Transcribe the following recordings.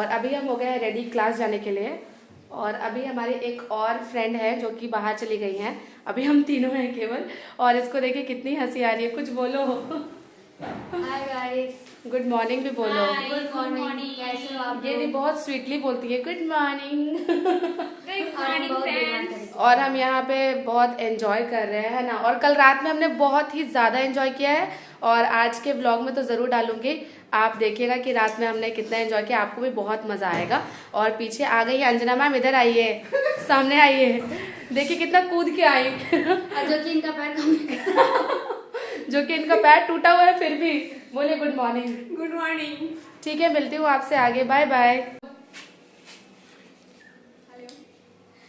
और अभी हम हो गए हैं रेडी क्लास जाने के लिए। और अभी हमारी एक और फ्रेंड है जो कि बाहर चली गई हैं। अभी हम तीनों हैं केवल। और इसको देखिए कितनी हंसी आ रही है, कुछ बोलो। हाय गाइस, गुड मॉर्निंग भी बोलो। Good morning. कैसे हो आप? ये भी बहुत स्वीटली बोलती है good morning. Good morning friends. और हम यहाँ पे बहुत एंजॉय कर रहे हैं ना। और कल रात में हमने बहुत ही ज़्यादा एंजॉय किया है और आज के ब्लॉग में तो ज़रूर डालूंगी। आप देखिएगा कि रात में हमने कितना एंजॉय किया, आपको भी बहुत मज़ा आएगा। और पीछे आ गई अंजना मैम, इधर आइए, सामने आइए, देखिए कितना कूद के आई। जो कि इनका पैर जो कि इनका पैर टूटा हुआ है फिर भी। बोलिए गुड मॉर्निंग। Good morning. ठीक है, मिलती हूँ आपसे आगे, बाय बाय।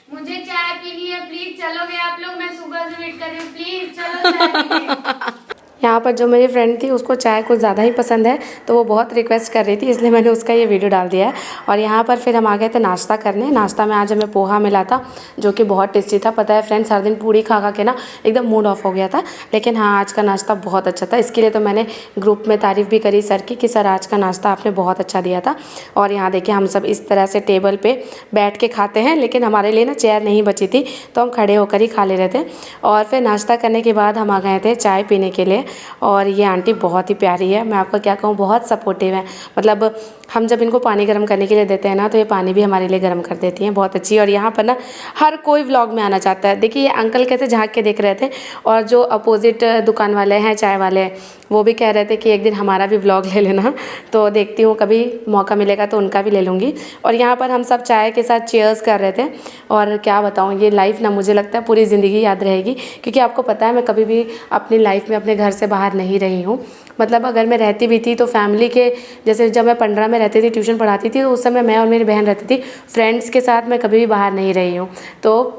मुझे चाय पीनी है, प्लीज चलोगे आप लोग? मैं सुबह से वेट कर रही हूँ, प्लीज चलो चाय पीने। यहाँ पर जो मेरी फ्रेंड थी उसको चाय कुछ ज़्यादा ही पसंद है, तो वो बहुत रिक्वेस्ट कर रही थी, इसलिए मैंने उसका ये वीडियो डाल दिया है। और यहाँ पर फिर हम आ गए थे नाश्ता करने। नाश्ता में आज हमें पोहा मिला था जो कि बहुत टेस्टी था। पता है फ्रेंड्स, हर दिन पूड़ी खा खा के ना एकदम मूड ऑफ हो गया था, लेकिन हाँ आज का नाश्ता बहुत अच्छा था। इसके लिए तो मैंने ग्रुप में तारीफ़ भी करी सर की कि सर आज का नाश्ता आपने बहुत अच्छा दिया था। और यहाँ देखिए हम सब इस तरह से टेबल पर बैठ के खाते हैं, लेकिन हमारे लिए ना चेयर नहीं बची थी तो हम खड़े होकर ही खा ले रहे थे। और फिर नाश्ता करने के बाद हम आ गए थे चाय पीने के लिए। और ये आंटी बहुत ही प्यारी है, मैं आपको क्या कहूँ, बहुत सपोर्टिव है। मतलब हम जब इनको पानी गर्म करने के लिए देते हैं ना तो ये पानी भी हमारे लिए गर्म कर देती हैं, बहुत अच्छी। और यहाँ पर ना हर कोई व्लॉग में आना चाहता है। देखिए ये अंकल कैसे झांक के देख रहे थे, और जो अपोजिट दुकान वाले हैं, चाय वाले, वो भी कह रहे थे कि एक दिन हमारा भी व्लॉग ले लेना। तो देखती हूँ कभी मौका मिलेगा तो उनका भी ले लूँगी। और यहाँ पर हम सब चाय के साथ चीयर्स कर रहे थे। और क्या बताऊँ, ये लाइफ ना मुझे लगता है पूरी ज़िंदगी याद रहेगी, क्योंकि आपको पता है मैं कभी भी अपनी लाइफ में अपने घर से बाहर नहीं रही हूँ। मतलब अगर मैं रहती भी थी तो फैमिली के, जैसे जब मैं 15 में रहती थी, ट्यूशन पढ़ाती थी, तो उस समय मैं और मेरी बहन रहती थी। फ्रेंड्स के साथ मैं कभी भी बाहर नहीं रही हूँ। तो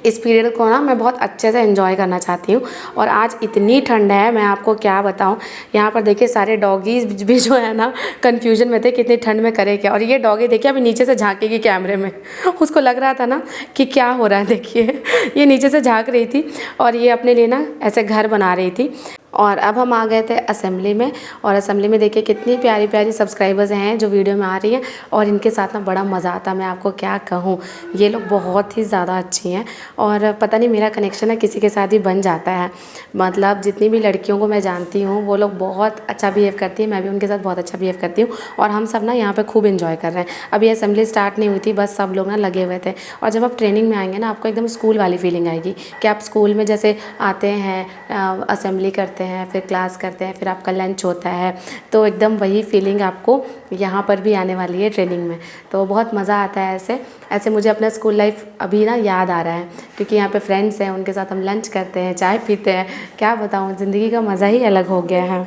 इस पीरियड को ना मैं बहुत अच्छे से एंजॉय करना चाहती हूँ। और आज इतनी ठंड है, मैं आपको क्या बताऊँ। यहाँ पर देखिए सारे डॉगीज भी जो है ना कन्फ्यूजन में थे कितनी ठंड में करे क्या। और ये डॉगी देखिए अभी नीचे से झांकेगी कैमरे में। उसको लग रहा था ना कि क्या हो रहा है, देखिए ये नीचे से झांक रही थी और ये अपने लिए ना ऐसे घर बना रही थी। और अब हम आ गए थे असेंबली में। और असेंबली में देखिए कितनी प्यारी प्यारी सब्सक्राइबर्स हैं जो वीडियो में आ रही हैं, और इनके साथ ना बड़ा मज़ा आता है। मैं आपको क्या कहूँ, ये लोग बहुत ही ज़्यादा अच्छी हैं। और पता नहीं मेरा कनेक्शन है किसी के साथ भी बन जाता है। मतलब जितनी भी लड़कियों को मैं जानती हूँ वो लोग बहुत अच्छा बिहेव करती हैं, मैं भी उनके साथ बहुत अच्छा बिहेव करती हूँ। और हम सब ना यहाँ पर खूब इन्जॉय कर रहे हैं। अभी असेंबली स्टार्ट नहीं हुई थी, बस सब लोग ना लगे हुए थे। और जब आप ट्रेनिंग में आएंगे ना आपको एकदम स्कूल वाली फीलिंग आएगी कि आप स्कूल में जैसे आते हैं, असेंबली करते हैं, फिर क्लास करते हैं, फिर आपका लंच होता है, तो एकदम वही फीलिंग आपको यहाँ पर भी आने वाली है ट्रेनिंग में। तो बहुत मज़ा आता है। ऐसे ऐसे मुझे अपना स्कूल लाइफ अभी ना याद आ रहा है, क्योंकि यहाँ पे फ्रेंड्स हैं, उनके साथ हम लंच करते हैं, चाय पीते हैं। क्या बताऊँ, ज़िंदगी का मज़ा ही अलग हो गया है।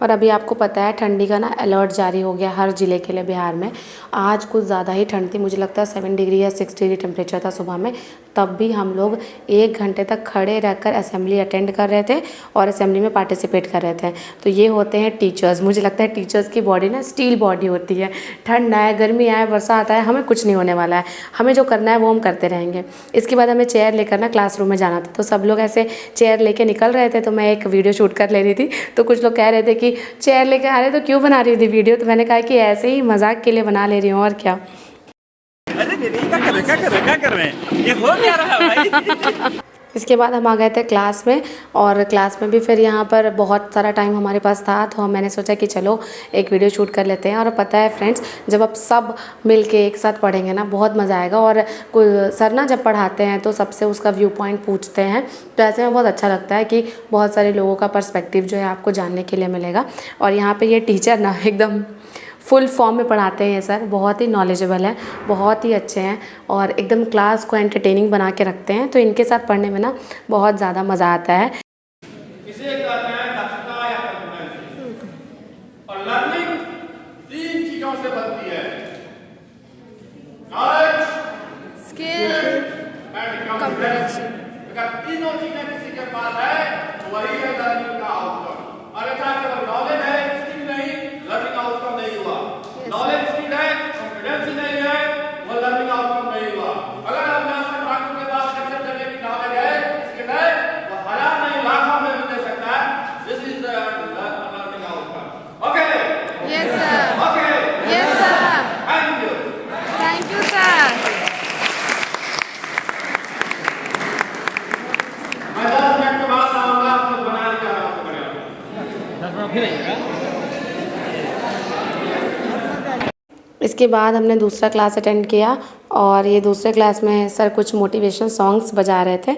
और अभी आपको पता है ठंडी का ना अलर्ट जारी हो गया हर ज़िले के लिए बिहार में। आज कुछ ज़्यादा ही ठंड थी, मुझे लगता है 7 डिग्री या 6 डिग्री टेम्परेचर था सुबह में। तब भी हम लोग 1 घंटे तक खड़े रहकर असेंबली अटेंड कर रहे थे और असेंबली में पार्टिसिपेट कर रहे थे। तो ये होते हैं टीचर्स। मुझे लगता है टीचर्स की बॉडी ना स्टील बॉडी होती है। ठंड आए, गर्मी आए, बरसात आए, हमें कुछ नहीं होने वाला है। हमें जो करना है वो हम करते रहेंगे। इसके बाद हमें चेयर लेकर ना क्लासरूम में जाना था, तो सब लोग ऐसे चेयर लेके निकल रहे थे। तो मैं एक वीडियो शूट कर ले रही थी, तो कुछ लोग कह रहे थे कि चेयर लेके आ रहे तो क्यों बना रही थी वीडियो। तो मैंने कहा कि ऐसे ही मजाक के लिए बना ले रही हूँ, और क्या। अरे दीदी क्या कर रहे हैं, ये हो क्या रहा है भाई। इसके बाद हम आ गए थे क्लास में। और क्लास में भी फिर यहाँ पर बहुत सारा टाइम हमारे पास था, तो मैंने सोचा कि चलो एक वीडियो शूट कर लेते हैं। और पता है फ्रेंड्स, जब आप सब मिल के एक साथ पढ़ेंगे ना बहुत मज़ा आएगा। और सर ना जब पढ़ाते हैं तो सबसे उसका व्यू पॉइंट पूछते हैं, तो ऐसे में बहुत अच्छा लगता है कि बहुत सारे लोगों का पर्सपेक्टिव जो है आपको जानने के लिए मिलेगा। और यहाँ पर ये टीचर ना एकदम फुल फॉर्म में पढ़ाते हैं। ये सर बहुत ही नॉलेजेबल है, बहुत ही अच्छे हैं, और एकदम क्लास को एंटरटेनिंग बना के रखते हैं। तो इनके साथ पढ़ने में ना बहुत ज़्यादा मज़ा आता है। इसे कहते हैं दक्षता या कॉम्पिटेंसी। और लर्निंग 3 चीजों से बनती है, नॉलेज, स्किल एंड कॉम्पिटेंसी। अगर तीनों चीजें किसी के पास है तो वही है लर्निंग का आउटकम। और अगर केवल नॉलेज है, स्किल नहीं, लर्निंग आउटकम नहीं हुआ। नॉलेज स्किल है, कॉम्पिटेंसी नहीं है, वो लर्निंग आउटकम नहीं हुआ। अगर आप मास्टर ठाकुर के पास लेक्चर देने की नॉलेज है, स्किल है, वो 1000 नहीं लाखों में भी दे सकता है। This is the learning outcome. Okay, yes sir, okay, yes sir. And इसके बाद हमने दूसरा क्लास अटेंड किया और ये दूसरे क्लास में सर कुछ मोटिवेशनल सॉन्ग्स बजा रहे थे।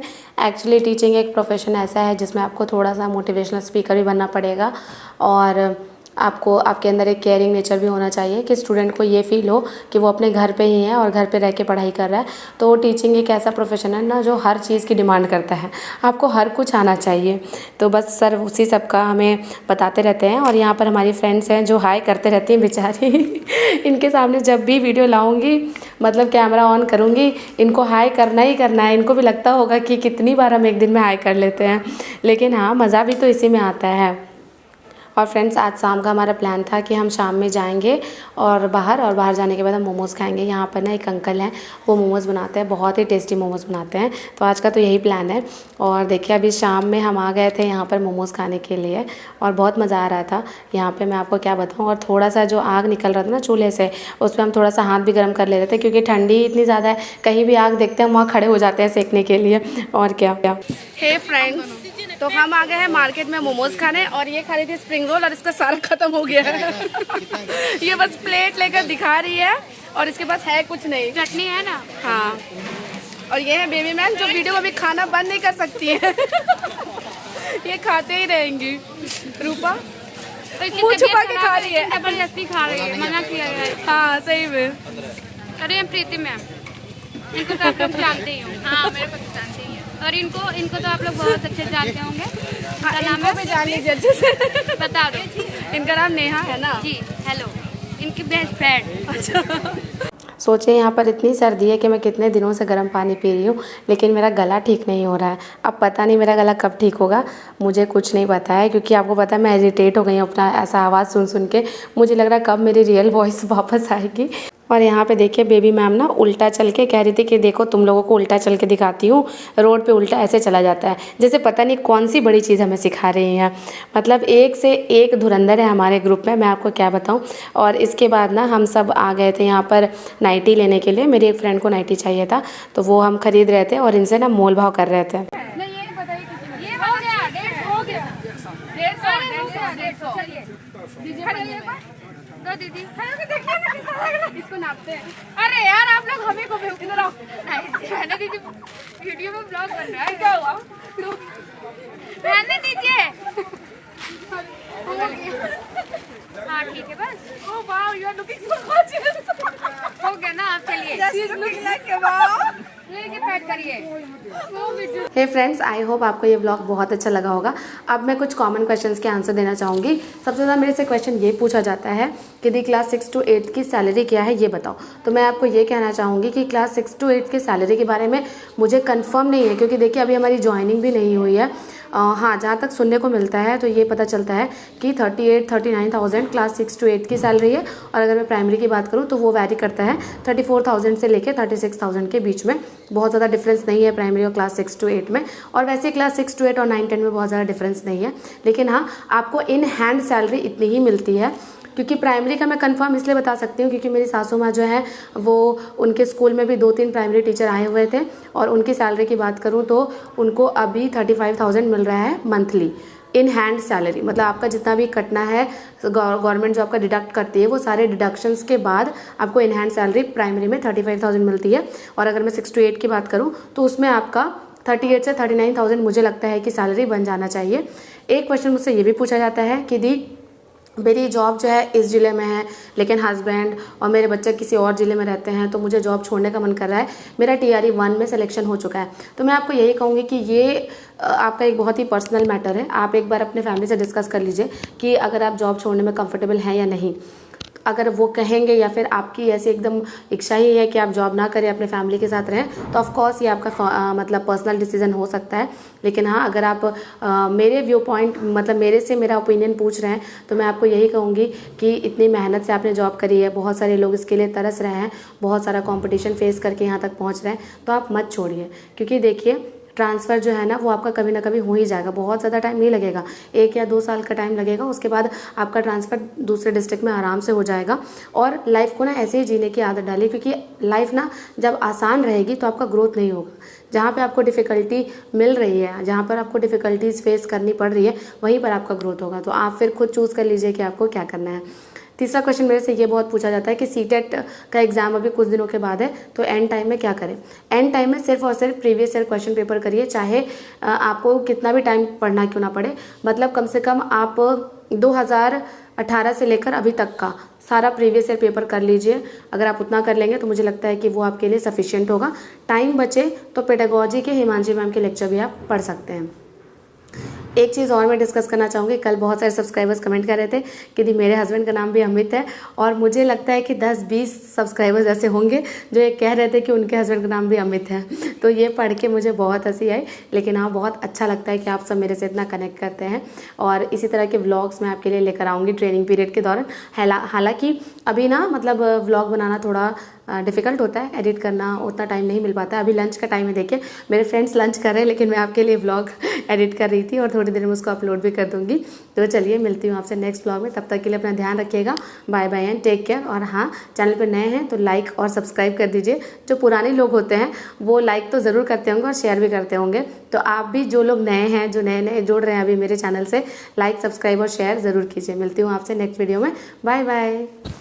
एक्चुअली टीचिंग एक प्रोफेशन ऐसा है जिसमें आपको थोड़ा सा मोटिवेशनल स्पीकर भी बनना पड़ेगा और आपको आपके अंदर एक केयरिंग नेचर भी होना चाहिए कि स्टूडेंट को ये फ़ील हो कि वो अपने घर पे ही है और घर पे रह के पढ़ाई कर रहा है। तो टीचिंग एक ऐसा प्रोफेशन है ना जो हर चीज़ की डिमांड करता है, आपको हर कुछ आना चाहिए। तो बस सर उसी सब का हमें बताते रहते हैं और यहाँ पर हमारी फ्रेंड्स हैं जो हाय करते रहती हैं बेचारी इनके सामने जब भी वीडियो लाऊंगी मतलब कैमरा ऑन करूँगी इनको हाय करना ही करना है। इनको भी लगता होगा कि कितनी बार हम एक दिन में हाय कर लेते हैं, लेकिन हाँ मज़ा भी तो इसी में आता है। और फ्रेंड्स आज शाम का हमारा प्लान था कि हम शाम में जाएंगे और बाहर जाने के बाद हम मोमोज़ खाएंगे। यहाँ पर ना एक अंकल हैं वो मोमोज़ बनाते हैं, बहुत ही टेस्टी मोमोज़ बनाते हैं। तो आज का तो यही प्लान है। और देखिए अभी शाम में हम आ गए थे यहाँ पर मोमोज़ खाने के लिए और बहुत मज़ा आ रहा था। यहाँ पर मैं आपको क्या बताऊँ, और थोड़ा सा जो आग निकल रहा था ना चूल्हे से उस पर हम थोड़ा सा हाथ भी गर्म कर ले रहे थे क्योंकि ठंडी इतनी ज़्यादा है, कहीं भी आग देखते हैं हम वहाँ खड़े हो जाते हैं सेकने के लिए। और क्या हे फ्रेंड्स, तो हम आ गए हैं मार्केट में मोमोज खाने और ये खा रही थी स्प्रिंग रोल और इसका सारा खत्म हो गया है ये बस प्लेट लेकर दिखा रही है और इसके पास है कुछ नहीं, चटनी है ना। हाँ, और ये है बेबी मैन जो वीडियो में अभी खाना बंद नहीं कर सकती है ये खाते ही रहेंगी। रूपा तो मुँह छुपा के खा रही है, जबरदस्ती खा रही है, मना किया गया है। हाँ सही में। अरे प्रीति मैम, इनको तो आप लोग जानते ही हो। हाँ मेरे को तो जानते ही हैं। और इनको तो आप लोग बहुत अच्छे जानते होंगे। इनका नाम है, जान लीजिए अच्छे से बता दो। इनका नाम नेहा है ना जी, हेलो, इनकी बेस्ट फ्रेंड। सोचे यहाँ पर इतनी सर्दी है कि मैं कितने दिनों से गर्म पानी पी रही हूँ लेकिन मेरा गला ठीक नहीं हो रहा है। अब पता नहीं मेरा गला कब ठीक होगा, मुझे कुछ नहीं पता है क्योंकि आपको पता है मैं इरिटेट हो गई हूँ अपना ऐसा आवाज़ सुन के। मुझे लग रहा है कब मेरी रियल वॉइस वापस आएगी। और यहाँ पे देखिए बेबी मैम ना उल्टा चल के कह रही थी कि देखो तुम लोगों को उल्टा चल के दिखाती हूँ, रोड पे उल्टा ऐसे चला जाता है, जैसे पता नहीं कौन सी बड़ी चीज़ हमें सिखा रही हैं। मतलब एक से एक धुरंधर है हमारे ग्रुप में, मैं आपको क्या बताऊँ। और इसके बाद ना हम सब आ गए थे यहाँ पर नाइटी लेने के लिए। मेरी एक फ्रेंड को नाइटी चाहिए था तो वो हम खरीद रहे थे और इनसे ना मोल भाव कर रहे थे। दो दीदी इसको नापते हैं। अरे यार आप लोग हमें को इधर आओ। रहने दीजिए, वीडियो में ब्लॉग बन रहा है। क्या हुआ? रहने दीजिए। हाँ ठीक है बस। Oh wow, you are looking so gorgeous. हो गया ना, आप चलिए। She is looking like a wow. लेके पैक करिए। हे फ्रेंड्स, आई होप आपको ये ब्लॉग बहुत अच्छा लगा होगा। अब मैं कुछ कॉमन क्वेश्चंस के आंसर देना चाहूँगी। सबसे ज़्यादा मेरे से क्वेश्चन ये पूछा जाता है कि दी क्लास 6 to 8 की सैलरी क्या है ये बताओ। तो मैं आपको ये कहना चाहूँगी कि क्लास 6 to 8 की सैलरी के बारे में मुझे कंफर्म नहीं है क्योंकि देखिए अभी हमारी ज्वाइनिंग भी नहीं हुई है। हाँ जहाँ तक सुनने को मिलता है तो ये पता चलता है कि 39,000 क्लास 6 to 8 की सैलरी है। और अगर मैं प्राइमरी की बात करूँ तो वो वैरी करता है 34,000 से लेकर 36,000 के बीच में। बहुत ज़्यादा डिफरेंस नहीं है प्राइमरी और क्लास 6 to 8 में। और वैसे क्लास 6 to 8 और 9, 10 में बहुत ज़्यादा डिफरेंस नहीं है, लेकिन हाँ आपको इन हैंड सैलरी इतनी ही मिलती है। क्योंकि प्राइमरी का मैं कंफर्म इसलिए बता सकती हूँ क्योंकि मेरी सासू माँ जो है वो उनके स्कूल में भी 2-3 प्राइमरी टीचर आए हुए थे और उनकी सैलरी की बात करूँ तो उनको अभी 35,000 मिल रहा है मंथली इन हैंड सैलरी। मतलब आपका जितना भी कटना है गवर्नमेंट जो आपका डिडक्ट करती है वो सारे डिडक्शंस के बाद आपको इन हैंड सैलरी प्राइमरी में 35,000 मिलती है। और अगर मैं 6 to 8 की बात करूँ तो उसमें आपका 38 से 39,000 मुझे लगता है कि सैलरी बन जाना चाहिए। एक क्वेश्चन मुझसे ये भी पूछा जाता है कि दी मेरी जॉब जो है इस ज़िले में है लेकिन हस्बैंड और मेरे बच्चे किसी और ज़िले में रहते हैं तो मुझे जॉब छोड़ने का मन कर रहा है, मेरा TRE 1 में सिलेक्शन हो चुका है। तो मैं आपको यही कहूँगी कि ये आपका एक बहुत ही पर्सनल मैटर है। आप एक बार अपने फैमिली से डिस्कस कर लीजिए कि अगर आप जॉब छोड़ने में कंफर्टेबल हैं या नहीं। अगर वो कहेंगे या फिर आपकी ऐसी एकदम इच्छा ही है कि आप जॉब ना करें अपने फैमिली के साथ रहें तो ऑफ कोर्स ये आपका मतलब पर्सनल डिसीजन हो सकता है। लेकिन हाँ अगर आप मेरे व्यू पॉइंट मतलब मेरे से मेरा ओपिनियन पूछ रहे हैं तो मैं आपको यही कहूँगी कि इतनी मेहनत से आपने जॉब करी है, बहुत सारे लोग इसके लिए तरस रहे हैं, बहुत सारा कंपटीशन फेस करके यहाँ तक पहुँच रहे हैं, तो आप मत छोड़िए। क्योंकि देखिए ट्रांसफ़र जो है ना वो आपका कभी ना कभी हो ही जाएगा, बहुत ज़्यादा टाइम नहीं लगेगा, 1 या 2 साल का टाइम लगेगा। उसके बाद आपका ट्रांसफ़र दूसरे डिस्ट्रिक्ट में आराम से हो जाएगा। और लाइफ को ना ऐसे ही जीने की आदत डालिए क्योंकि लाइफ ना जब आसान रहेगी तो आपका ग्रोथ नहीं होगा। जहाँ पे आपको डिफ़िकल्टी मिल रही है, जहाँ पर आपको डिफ़िकल्टीज़ फेस करनी पड़ रही है, वहीं पर आपका ग्रोथ होगा। तो आप फिर खुद चूज़ कर लीजिए कि आपको क्या करना है। तीसरा क्वेश्चन मेरे से ये बहुत पूछा जाता है कि सीटेट का एग्ज़ाम अभी कुछ दिनों के बाद है, तो एंड टाइम में क्या करें। एंड टाइम में सिर्फ और सिर्फ प्रीवियस ईयर क्वेश्चन पेपर करिए, चाहे आपको कितना भी टाइम पढ़ना क्यों ना पड़े। मतलब कम से कम आप 2018 से लेकर अभी तक का सारा प्रीवियस ईयर पेपर कर लीजिए। अगर आप उतना कर लेंगे तो मुझे लगता है कि वो आपके लिए सफिशिएंट होगा। टाइम बचे तो पेडागोजी के हिमांशी मैम के लेक्चर भी आप पढ़ सकते हैं। एक चीज़ और मैं डिस्कस करना चाहूँगी, कल बहुत सारे सब्सक्राइबर्स कमेंट कर रहे थे कि दी मेरे हस्बैंड का नाम भी अमित है, और मुझे लगता है कि 10-20 सब्सक्राइबर्स ऐसे होंगे जो ये कह रहे थे कि उनके हस्बैंड का नाम भी अमित है। तो ये पढ़ के मुझे बहुत हंसी आई, लेकिन हाँ बहुत अच्छा लगता है कि आप सब मेरे से इतना कनेक्ट करते हैं। और इसी तरह के व्लॉग्स मैं आपके लिए लेकर आऊँगी ट्रेनिंग पीरियड के दौरान। हालांकि अभी ना मतलब व्लॉग बनाना थोड़ा डिफ़िकल्ट होता है, एडिट करना उतना टाइम नहीं मिल पाता है। अभी लंच का टाइम है, देखिए मेरे फ्रेंड्स लंच कर रहे हैं, लेकिन मैं आपके लिए व्लॉग एडिट कर रही थी और थोड़ी देर में उसको अपलोड भी कर दूँगी। तो चलिए मिलती हूँ आपसे नेक्स्ट व्लॉग में, तब तक के लिए अपना ध्यान रखिएगा। Bye bye and take care. और हाँ, चैनल पर नए हैं तो लाइक और सब्सक्राइब कर दीजिए। जो पुराने लोग होते हैं वो लाइक तो ज़रूर करते होंगे और शेयर भी करते होंगे, तो आप भी जो लोग नए हैं, जो नए नए जुड़ रहे हैं अभी मेरे चैनल से, लाइक सब्सक्राइब और शेयर ज़रूर कीजिए। मिलती हूँ आपसे नेक्स्ट वीडियो में। Bye bye.